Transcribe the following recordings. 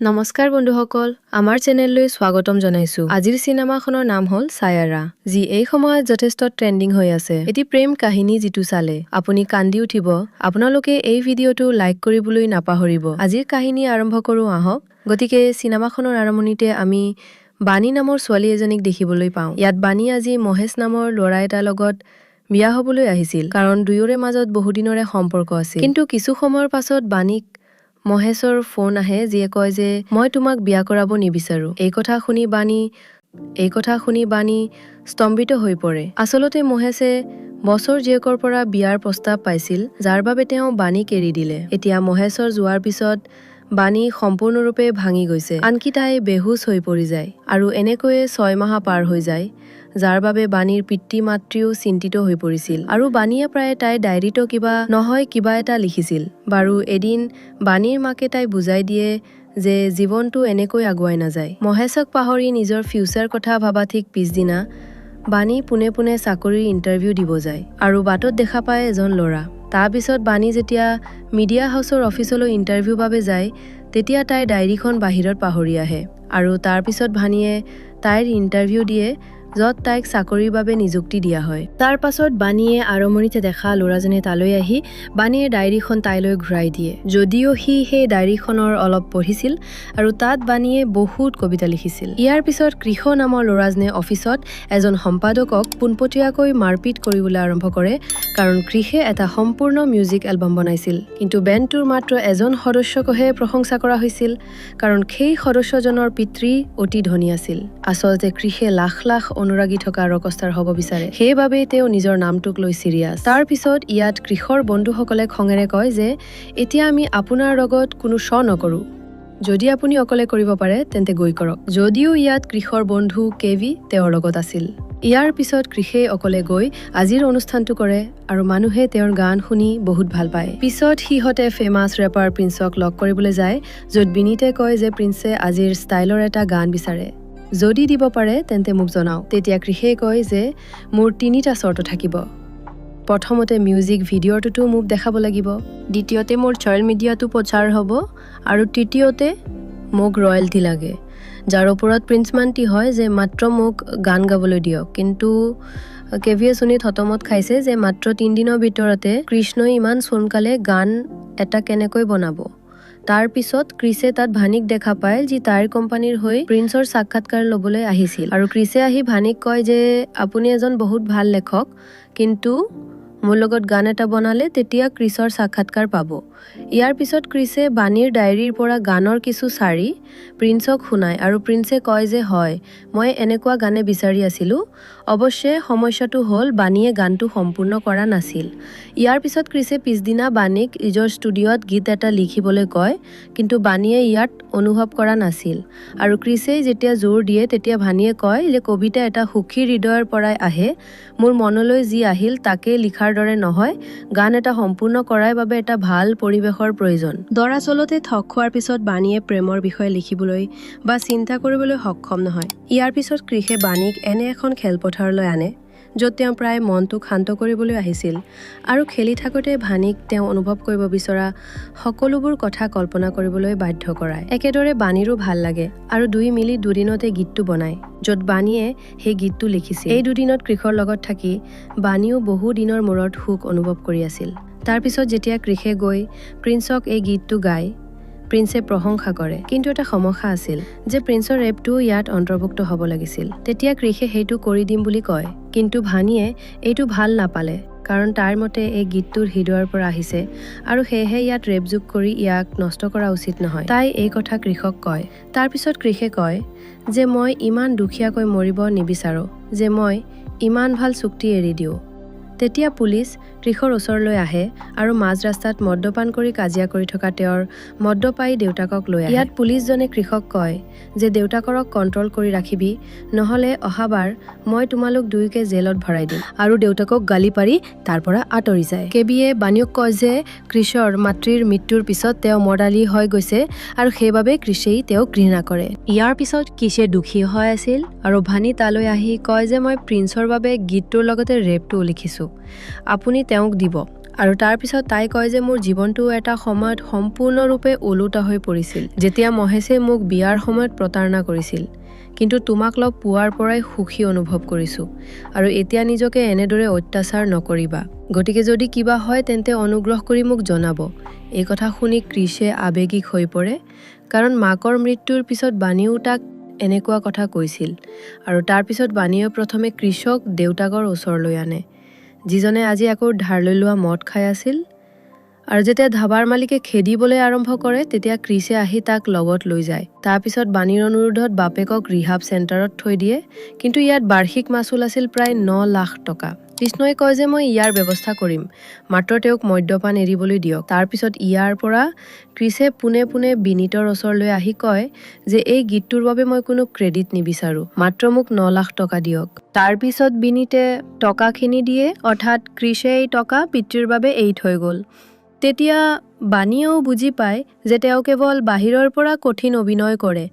নমস্কাৰ বন্ধুসকল, আমাৰ চেনেললৈ স্বাগতম জনাইছো। আজিৰ চিনেমাখনৰ নাম হ'ল ছায়াৰা, যি এই সময়ত যথেষ্ট ট্ৰেন্ডিং হৈ আছে। এটি প্ৰেম কাহিনী যিটো চালে আপুনি কান্দি উঠিব। আপোনালোকে এই ভিডিঅ'টো লাইক কৰিবলৈ নাপাহৰিব। আজিৰ কাহিনী আৰম্ভ কৰো আহক। গতিকে চিনেমাখনৰ আৰম্ভণিতে আমি বাণী নামৰ ছোৱালী এজনীক দেখিবলৈ পাওঁ। ইয়াত বাণী আজি মহেশ নামৰ ল'ৰা এটাৰ লগত বিয়া হ'বলৈ আহিছিল, কাৰণ দুয়োৰে মাজত বহুদিনৰে সম্পৰ্ক আছিল। কিন্তু কিছু সময়ৰ পাছত বাণীক মহেশৰ ফোন আহে, যিয়ে কয় যে মই তোমাক বিয়া কৰাব নিবিচাৰো। এই কথা শুনি বাণী স্তম্ভিত হৈ পৰে। আচলতে মহেশে বছৰ জীয়েকৰ পৰা বিয়াৰ প্ৰস্তাৱ পাইছিল, যাৰ বাবে তেওঁ বাণীক এৰি দিলে। এতিয়া মহেশৰ যোৱাৰ পিছত বাণী সম্পূৰ্ণৰূপে ভাঙি গৈছে, আনকি তাই বেহুচ হৈ পৰি যায়। আৰু এনেকৈয়ে 6 মাহ পাৰ হৈ যায়, যাৰ বাবে বাণীৰ পিতৃ মাতৃও চিন্তিত হৈ পৰিছিল। আৰু বাণীয়ে প্ৰায় তাইৰ ডায়েৰীতো কিবা এটা লিখিছিল। বাৰু এদিন বাণীৰ মাকে তাই বুজাই দিয়ে যে জীৱনটো এনেকৈ আগুৱাই নাযায়। মহেশক পাহৰি নিজৰ ফিউচাৰ কথা ভাবা ঠিক পিছদিনা বাণী পোনে পোনে চাকৰিৰ ইণ্টাৰভিউ দিব যায় আৰু বাটত দেখা পায় এজন ল'ৰা। তাৰপিছত বাণী যেতিয়া মিডিয়া হাউচৰ অফিচলৈ ইণ্টাৰভিউ বাবে যায়, তেতিয়া তাইৰ ডায়েৰীখন বাহিৰত পাহৰি আহে আৰু তাৰপিছত বাণীয়ে তাইৰ ইণ্টাৰভিউ দিয়ে, য'ত তাইক চাকৰিৰ বাবে নিযুক্তি দিয়া হয়। তাৰ পাছত বাণীয়ে আৰম্ভণিতে দেখা ল'ৰাজনে তালৈ আহি বাণীৰ ডায়েৰীখন তাইলৈ ঘূৰাই দিয়ে, যদিও সি সেই ডায়েৰীখনৰ অলপ পঢ়িছিল আৰু তাত বাণীয়ে বহুত কবিতা লিখিছিল। ইয়াৰ পিছত কৃষ নামৰ ল'ৰাজনে অফিচত এজন সম্পাদকক পোনপটীয়াকৈ মাৰপিট কৰিবলৈ আৰম্ভ কৰে, কাৰণ কৃষে এটা সম্পূৰ্ণ মিউজিক এলবাম বনাইছিল। কিন্তু বেণ্ডটোৰ মাত্ৰ এজন সদস্যকহে প্ৰশংসা কৰা হৈছিল, কাৰণ সেই সদস্যজনৰ পিতৃ অতি ধনী আছিল। আচলতে কৃষে লাখ লাখ অনুৰাগী থকা ৰকষ্টাৰ হ'ব বিচাৰে, সেইবাবে তেওঁ নিজৰ নামটোক লৈ চিৰিয়াছ। তাৰ পিছত ইয়াত কৃষৰ বন্ধুসকলে খঙেৰে কয় যে এতিয়া আমি আপোনাৰ লগত কোনো শ্ব' নকৰোঁ, যদি আপুনি অকলে কৰিব পাৰে তেন্তে গৈ কৰক। যদিও ইয়াত কৃষৰ বন্ধু কেভি তেওঁৰ লগত আছিল। ইয়াৰ পিছত কৃষে অকলে গৈ আজিৰ অনুষ্ঠানটো কৰে আৰু মানুহে তেওঁৰ গান শুনি বহুত ভাল পায়। পিছত সিহঁতে ফেমাছ ৰেপাৰ প্ৰিন্সক লগ কৰিবলৈ যায়, য'ত বিনীতে কয় যে প্ৰিন্সে আজিৰ ষ্টাইলৰ এটা গান বিচাৰে, যদি দিব পাৰে তেন্তে মোক জনাওক। তেতিয়া কৃষে কয় যে মোৰ 3টা চৰ্ত থাকিব। প্ৰথমতে মিউজিক ভিডিঅ'টোতো মোক দেখাব লাগিব, দ্বিতীয়তে মোৰ ছ'চিয়েল মিডিয়াটো প্ৰচাৰ হ'ব, আৰু তৃতীয়তে মোক ৰয়েলটি লাগে, যাৰ ওপৰত প্ৰিন্স মান্তি হয় যে মাত্ৰ মোক গান গাবলৈ দিয়ক। কিন্তু কেভিয়ে শুনি থতমত খাইছে যে মাত্ৰ 3 দিনৰ ভিতৰতে কৃষ্ণই ইমান সোনকালে গান এটা কেনেকৈ বনাব। তাৰ পিছত ক্ৰিছে তাত ভানিক দেখা পায়, যি তাইৰ কোম্পানীৰ হৈ প্ৰিন্সৰ সাক্ষাৎকাৰ ল'বলৈ আহিছিল। আৰু ক্ৰিছে আহি ভানিক কয় যে আপুনি এজন বহুত ভাল লেখক, কিন্তু মোৰ লগত গান এটা বনালে তেতিয়া ক্ৰিছৰ সাক্ষাৎকাৰ পাব। ইয়াৰ পিছত ক্ৰিছে বাণীৰ ডায়েৰীৰ পৰা গানৰ কিছু চাৰি প্ৰিন্সক শুনায়, আৰু প্ৰিন্সে কয় যে হয়, মই এনেকুৱা গানে বিচাৰি আছিলোঁ। অৱশ্যে সমস্যাটো হ'ল বাণীয়ে গানটো সম্পূৰ্ণ কৰা নাছিল। ইয়াৰ পিছত ক্ৰিছে পিছদিনা বাণীক নিজৰ ষ্টুডিঅ'ত গীত এটা লিখিবলৈ কয়, কিন্তু বাণীয়ে ইয়াত অনুভৱ কৰা নাছিল। আৰু ক্ৰিছে যেতিয়া জোৰ দিয়ে তেতিয়া বাণীয়ে কয় যে কবিতা এটা সুখী হৃদয়ৰ পৰাই আহে, মোৰ মনলৈ যি আহিল তাকেই লিখাৰ দৰে নহয়, গান এটা সম্পূৰ্ণ কৰাৰ বাবে এটা ভাল পৰিৱেশৰ প্ৰয়োজন। দৰাচলতে ঠগ খোৱাৰ পিছত বাণীয়ে প্ৰেমৰ বিষয়ে লিখিবলৈ বা চিন্তা কৰিবলৈ সক্ষম নহয়। ইয়াৰ পিছত কৃষে বাণীক এনে এখন খেলপথাৰলৈ আনে, য'ত তেওঁ প্ৰায় মনটোক শান্ত কৰিবলৈ আহিছিল, আৰু খেলি থাকোঁতে বাণীক তেওঁ অনুভৱ কৰিব বিচৰা সকলোবোৰ কথা কল্পনা কৰিবলৈ বাধ্য কৰায়। একেদৰে বাণীৰো ভাল লাগে, আৰু দুই মিলি দুদিনতে গীতটো বনায়, য'ত বাণীয়ে সেই গীতটো লিখিছিল। এই দুদিনত কৃষৰ লগত থাকি বাণীও বহু দিনৰ মূৰত সুখ অনুভৱ কৰি আছিল। তাৰপিছত যেতিয়া কৃষে গৈ প্ৰিন্সক এই গীতটো গায়, প্ৰিন্সে প্ৰশংসা কৰে, কিন্তু এটা সমস্যা আছিল যে প্ৰিন্সৰ ৰেপটোও ইয়াত অন্তৰ্ভুক্ত হ'ব লাগিছিল। তেতিয়া কৃষে সেইটো কৰি দিম বুলি কয়, কিন্তু বাণীয়ে এইটো ভাল নাপালে, কাৰণ তাৰ মতে এই গীতটোৰ হৃদয়ৰ পৰা আহিছে, আৰু সেয়েহে ইয়াত ৰেপ যোগ কৰি ইয়াক নষ্ট কৰা উচিত নহয়। তাই এই কথা কৃষক কয়। তাৰপিছত কৃষে কয় যে মই ইমান দুখীয়াকৈ মৰিব নিবিচাৰোঁ যে মই ইমান ভাল চুক্তি এৰি দিওঁ। তেতিয়া পুলিচ কৃষৰ ওচৰলৈ আহে আৰু মাজ ৰাস্তাত মদ্যপান কৰি কাজিয়া কৰি থকা তেওঁৰ মদ্যপায়ী দেউতাকক লৈ আহে। ইয়াত পুলিচজনে কৃষক কয় যে দেউতাকক কণ্ট্ৰল কৰি ৰাখিবি, নহ'লে অহাবাৰ মই তোমালোক দুয়োকে জেলত ভৰাই দিম, আৰু দেউতাকক গালি পাৰি তাৰ পৰা আঁতৰি যায়। কেবিয়ে বাণীক কয় যে কৃষৰ মাতৃৰ মৃত্যুৰ পিছত তেওঁ মদালি হৈ গৈছে, আৰু সেইবাবে কৃষেই তেওঁক ঘৃণা কৰে। ইয়াৰ পিছত কৃষে দুখী হৈ আছিল, আৰু বাণী তালৈ আহি কয় যে মই প্ৰিন্সৰ বাবে গীতটোৰ লগতে ৰেপটোও লিখিছোঁ, আপুনি তেওঁক দিব। আৰু তাৰ পিছত তাই কয় যে মোৰ জীৱনটো এটা সময়ত সম্পূৰ্ণৰূপে ওলোটা হৈ পৰিছিল যেতিয়া মহেশে মোক বিয়াৰ সময়ত প্ৰতাৰণা কৰিছিল কিন্তু তোমাক লগ পোৱাৰ পৰাই সুখী অনুভৱ কৰিছো আৰু এতিয়া নিজকে এনেদৰে অত্যাচাৰ নকৰিবা গতিকে যদি কিবা হয় তেন্তে অনুগ্ৰহ কৰি মোক জনাব এই কথা শুনি ক্ৰিছে আবেগিক হৈ পৰে কাৰণ মাকৰ মৃত্যুৰ পিছত বাণীও তাক এনেকুৱা কথা কৈছিল আৰু তাৰ পিছত বাণীয়ে প্ৰথমে ক্ৰিছক দেউতাকৰ ওচৰলৈ আনে যিজনে আজি আকৌ ধাৰলৈ লোৱা মদ খাই আছিল আৰু যেতিয়া ধাবাৰ মালিকে খেদিবলৈ আৰম্ভ কৰে তেতিয়া ক্ৰিছে আহি তাক লগত লৈ যায় তাৰ পিছত বাণীৰ অনুৰোধত বাপেকক ৰিহাব চেণ্টাৰত থৈ দিয়ে কিন্তু ইয়াত বাৰ্ষিক মাচুল আছিল প্ৰায় 9 লাখ টকা কৃষ্ণই কয় যে মই ইয়াৰ ব্যৱস্থা কৰিম মাত্ৰ তেওঁক মদ্যপান এৰিবলৈ দিয়ক তাৰ পিছত ইয়াৰ পৰা ক্ৰিছে পুনে পুনে বিনীতৰ ওচৰলৈ আহি কয় যে এই গীতটোৰ বাবে মই কোনো ক্ৰেডিট নিবিচাৰো মাত্ৰ মোক 9 লাখ টকা দিয়ক তাৰ পিছত বিনীতে টকাখিনি দিয়ে অৰ্থাৎ ক্ৰিছে এই টকা পিতৃৰ বাবে এৰি থৈ গ'ল তেতিয়া বাণীয়েও বুজি পায় যে তেওঁ কেৱল বাহিৰৰ পৰা কঠিন অভিনয় কৰে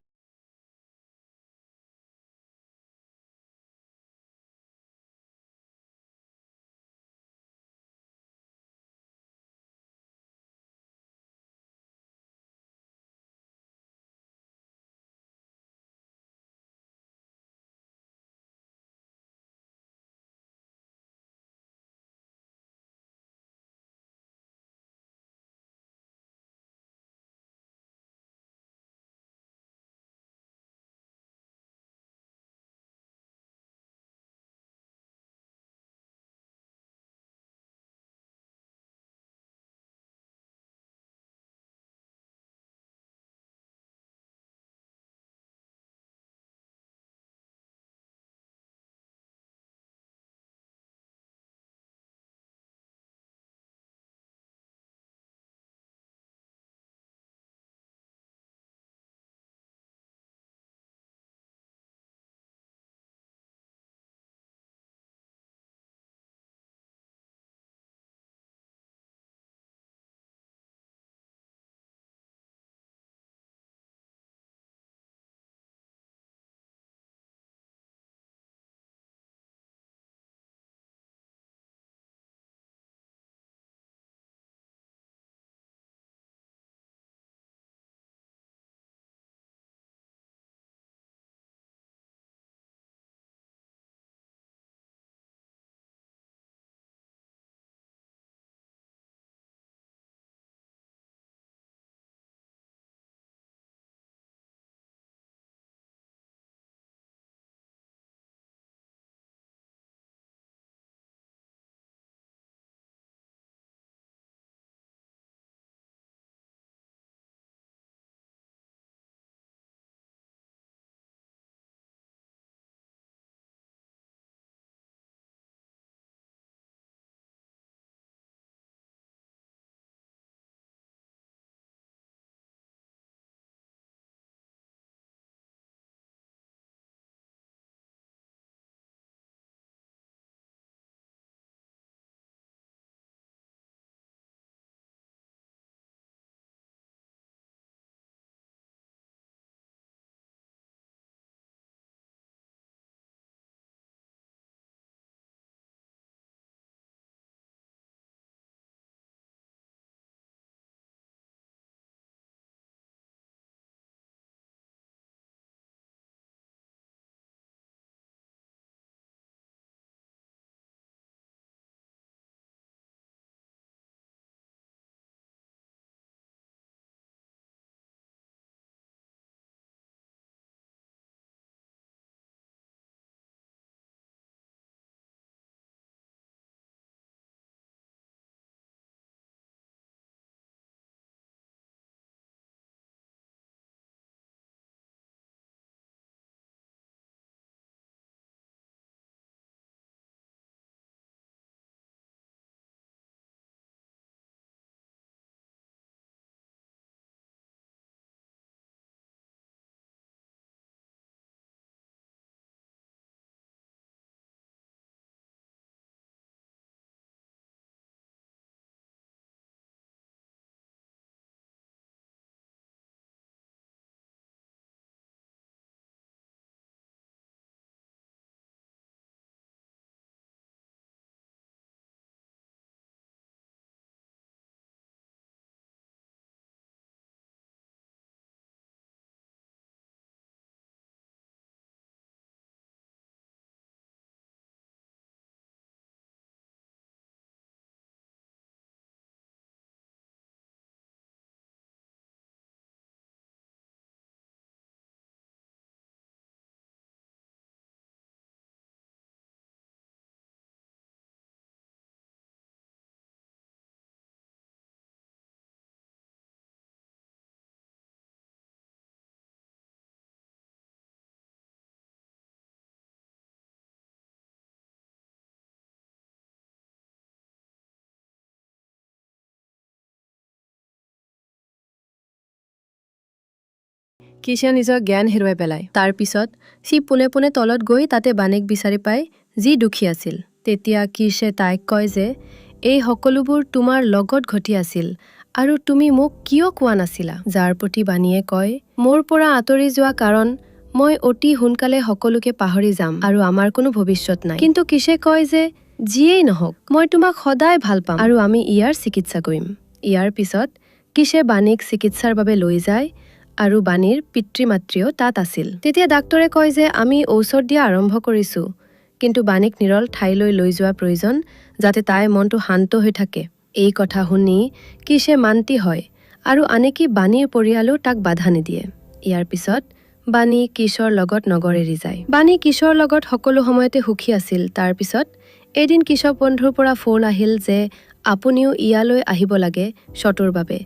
কিছে নিজৰ জ্ঞান হেৰুৱাই পেলায়। তাৰ পিছত সি পোনে পোনে তলত গৈ তাতে বাণীক বিচাৰি পায়, যি দুখী আছিল। তেতিয়া কিছে তাইক কয় যে এই সকলোবোৰ তোমাৰ লগত ঘটি আছিল আৰু তুমি মোক কিয় কোৱা নাছিলা? যাৰ প্ৰতি বাণীয়ে কয়, মোৰ পৰা আঁতৰি যোৱা কাৰণ মই অতি সোনকালে সকলোকে পাহৰি যাম আৰু আমাৰ কোনো ভৱিষ্যত নাই। কিন্তু কিছে কয় যে যিয়েই নহওক, মই তোমাক সদায় ভাল পাম আৰু আমি ইয়াৰ চিকিৎসা কৰিম। ইয়াৰ পিছত কিছে বাণীক চিকিৎসাৰ বাবে লৈ যায় আৰু বাণীৰ পিতৃ-মাতৃও তাত আছিল। তেতিয়া ডাক্তৰে কয় যে আমি ঔষধ দিয়া আৰম্ভ কৰিছো, কিন্তু বাণীক নিৰল ঠাইলৈ লৈ যোৱা প্ৰয়োজন, যাতে তাইৰ মনটো শান্ত হৈ থাকে। এই কথা শুনি কিছে মান্তি হয় আৰু আনকি বাণীৰ পৰিয়ালেও তাক বাধা নিদিয়ে। ইয়াৰ পিছত বাণী কিশোৰ লগত নগৰ এৰি যায়। বাণী কিশোৰ লগত সকলো সময়তে সুখী আছিল। তাৰ পিছত এদিন কিশোৰ বন্ধুৰ পৰা ফোন আহিল যে আপুনিও ইয়ালৈ আহিব লাগে শ্বটোৰ বাবে,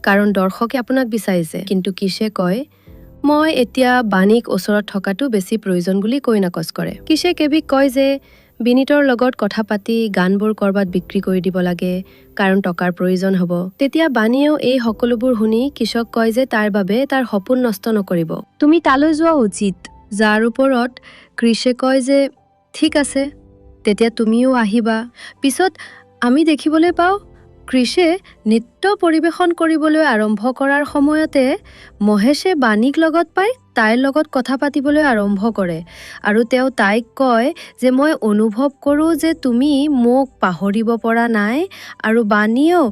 কাৰণ দৰ্শকে আপোনাক বিচাৰিছে। কিন্তু কিছে কয়, মই এতিয়া বাণীক ওচৰত থকাটো বেছি প্ৰয়োজন বুলি কৈ নাকচ কৰে। কিছে কেবিক কয় যে বিনীতৰ লগত কথা পাতি গানবোৰ কৰবাত বিক্ৰী কৰি দিব লাগে, কাৰণ টকাৰ প্ৰয়োজন হ'ব। তেতিয়া বাণীয়েও এই সকলোবোৰ শুনি কিশক কয় যে তাৰ বাবে তাৰ সপোন নষ্ট নকৰিব, তুমি তালৈ যোৱা উচিত। যাৰ ওপৰত কিছে কয় যে ঠিক আছে, তেতিয়া তুমিও আহিবা। পিছত আমি দেখিবলৈ পাওঁ কিছে নৃত্য পৰিৱেশন কৰিবলৈ আৰম্ভ কৰাৰ সময়তে মহেশে বাণীক লগত পাই তাইৰ লগত কথা পাতিবলৈ আৰম্ভ কৰে আৰু তেওঁ তাইক কয় যে মই অনুভৱ কৰোঁ যে তুমি মোক পাহৰিব পৰা নাই, আৰু বাণীয়েও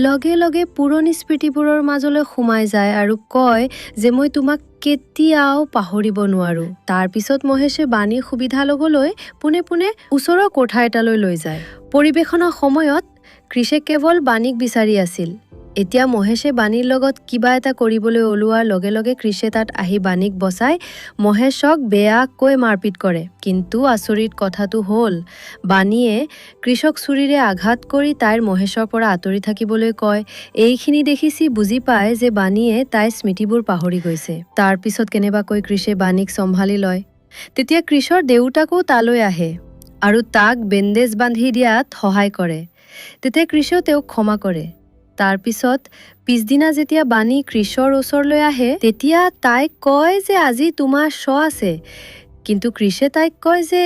লগে লগে পুৰণি স্মৃতিবোৰৰ মাজলৈ সোমাই যায় আৰু কয় যে মই তোমাক কেতিয়াও পাহৰিব নোৱাৰো। তাৰ পিছত মহেশে বাণীৰ সুবিধা ল'বলৈ পোনে পোনে ওচৰৰ কোঠা এটালৈ লৈ যায়। পৰিৱেশনৰ সময়ত কিছে কেৱল বাণীক বিচাৰি আছিল। এতিয়া মহেশে বাণীৰ লগত কিবা এটা কৰিবলৈ ওলোৱাৰ লগে লগে কিছে তাত আহি বাণীক বচাই মহেশক বেয়াকৈ মাৰপিট কৰে। কিন্তু আচৰিত কথাটো হ'ল, বাণীয়ে কিশক চুৰিৰে আঘাত কৰি তাইৰ মহেশৰ পৰা আঁতৰি থাকিবলৈ কয়। এইখিনি দেখি সি বুজি পায় যে বাণীয়ে তাইৰ স্মৃতিবোৰ পাহৰি গৈছে। তাৰ পিছত কেনেবাকৈ কিছে বাণীক চম্ভালি লয়। তেতিয়া কিশৰ দেউতাকো তালৈ আহে আৰু তাক বেণ্ডেজ বান্ধি দিয়াত সহায় কৰে। তেতিয়া কিছেও তেওঁক ক্ষমা কৰে। তাৰ পিছত পিছদিনা যেতিয়া বাণী কিশৰ ওচৰলৈ আহে, তেতিয়া তাইক কয় যে আজি তোমাৰ শ্ব' আছে। কিন্তু কিছে তাইক কয় যে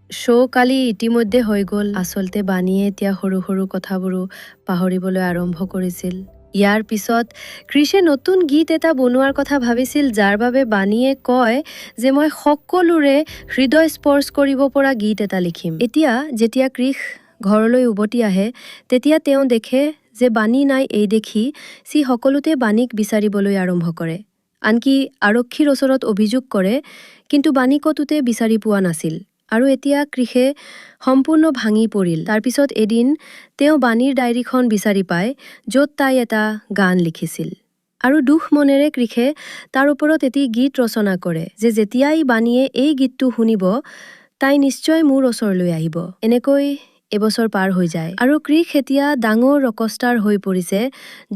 শ্ব' কালি ইতিমধ্যে হৈ গ'ল। আচলতে বাণীয়ে এতিয়া সৰু সৰু কথাবোৰো পাহৰিবলৈ আৰম্ভ কৰিছিল। ইয়াৰ পিছত কিছে নতুন গীত এটা বনোৱাৰ কথা ভাবিছিল, যাৰ বাবে বাণীয়ে কয় যে মই সকলোৰে হৃদয় স্পৰ্শ কৰিব পৰা গীত এটা লিখিম। এতিয়া যেতিয়া কিশ ঘৰলৈ উভতি আহে, তেতিয়া তেওঁ দেখে যে বাণী নাই। এই দেখি সি সকলোতে বাণীক বিচাৰিবলৈ আৰম্ভ কৰে, আনকি আৰক্ষীৰ ওচৰত অভিযোগ কৰে, কিন্তু বাণী ক'তোতে বিচাৰি পোৱা নাছিল। আৰু এতিয়া কিছে সম্পূৰ্ণ ভাঙি পৰিল। তাৰপিছত এদিন তেওঁ বাণীৰ ডায়েৰীখন বিচাৰি পায়, য'ত তাই এটা গান লিখিছিল। আৰু দুখ মনেৰে কিছে তাৰ ওপৰত এটি গীত ৰচনা কৰে যে যেতিয়াই বাণীয়ে এই গীতটো শুনিব, তাই নিশ্চয় মোৰ ওচৰলৈ আহিব। এনেকৈ এবছৰ পাৰ হৈ যায় আৰু কিশ এতিয়া ডাঙৰ ৰকষ্টাৰ হৈ পৰিছে,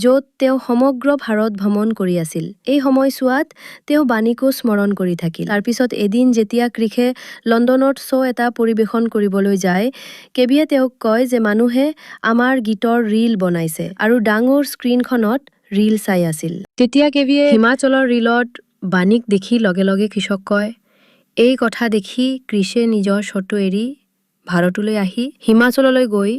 য'ত তেওঁ সমগ্ৰ ভাৰত ভ্ৰমণ কৰি আছিল। এই সময়ছোৱাত তেওঁ বাণীকো স্মৰণ কৰি থাকিল। তাৰপিছত এদিন যেতিয়া কিছে লণ্ডনত শ্ব' এটা পৰিৱেশন কৰিবলৈ যায়, কেবিয়ে তেওঁক কয় যে মানুহে আমাৰ গীতৰ ৰীল বনাইছে আৰু ডাঙৰ স্ক্ৰীণখনত ৰীল চাই আছিল। তেতিয়া কেবিয়ে হিমাচলৰ ৰীলত বাণীক দেখি লগে লগে কিশক কয়। এই কথা দেখি কিছে নিজৰ শ্ব'টো এৰি ভাৰতলৈ আহি হিমাচললৈ গৈ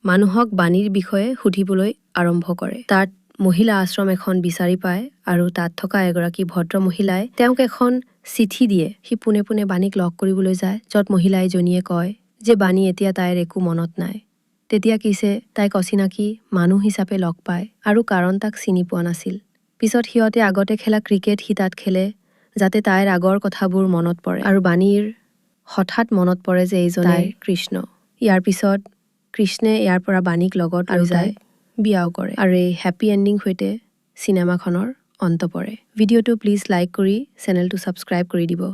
মানুহক বাণীৰ বিষয়ে সুধিবলৈ আৰম্ভ কৰে। তাত মহিলা আশ্ৰম এখন বিচাৰি পায় আৰু তাত থকা এগৰাকী ভদ্ৰ মহিলাই তেওঁক এখন চিঠি দিয়ে। সি পোনে পোনে বাণীক লগ কৰিবলৈ যায়, য'ত মহিলা এজনীয়ে কয় যে বাণী এতিয়া তাইৰ একো মনত নাই। তেতিয়া কিছে তাইক অচিনাকি মানুহ হিচাপে লগ পায় আৰু কাৰণ তাক চিনি পোৱা নাছিল। পিছত সিহঁতে আগতে খেলা ক্ৰিকেট সি তাত খেলে, যাতে তাইৰ আগৰ কথাবোৰ মনত পৰে। আৰু বাণীৰ হঠাৎ মনত পৰে যে এইজন কৃষ্ণ। ইয়াৰ পিছত কৃষ্ণে ইয়াৰ পৰা বাণীক লগত লৈ যায়, বিয়াও কৰে। আৰু এই হেপী এণ্ডিং সৈতে চিনেমাখনৰ অন্ত পৰে। ভিডিঅ'টো প্লিজ লাইক কৰি চেনেলটো ছাবস্ক্ৰাইব কৰি দিব।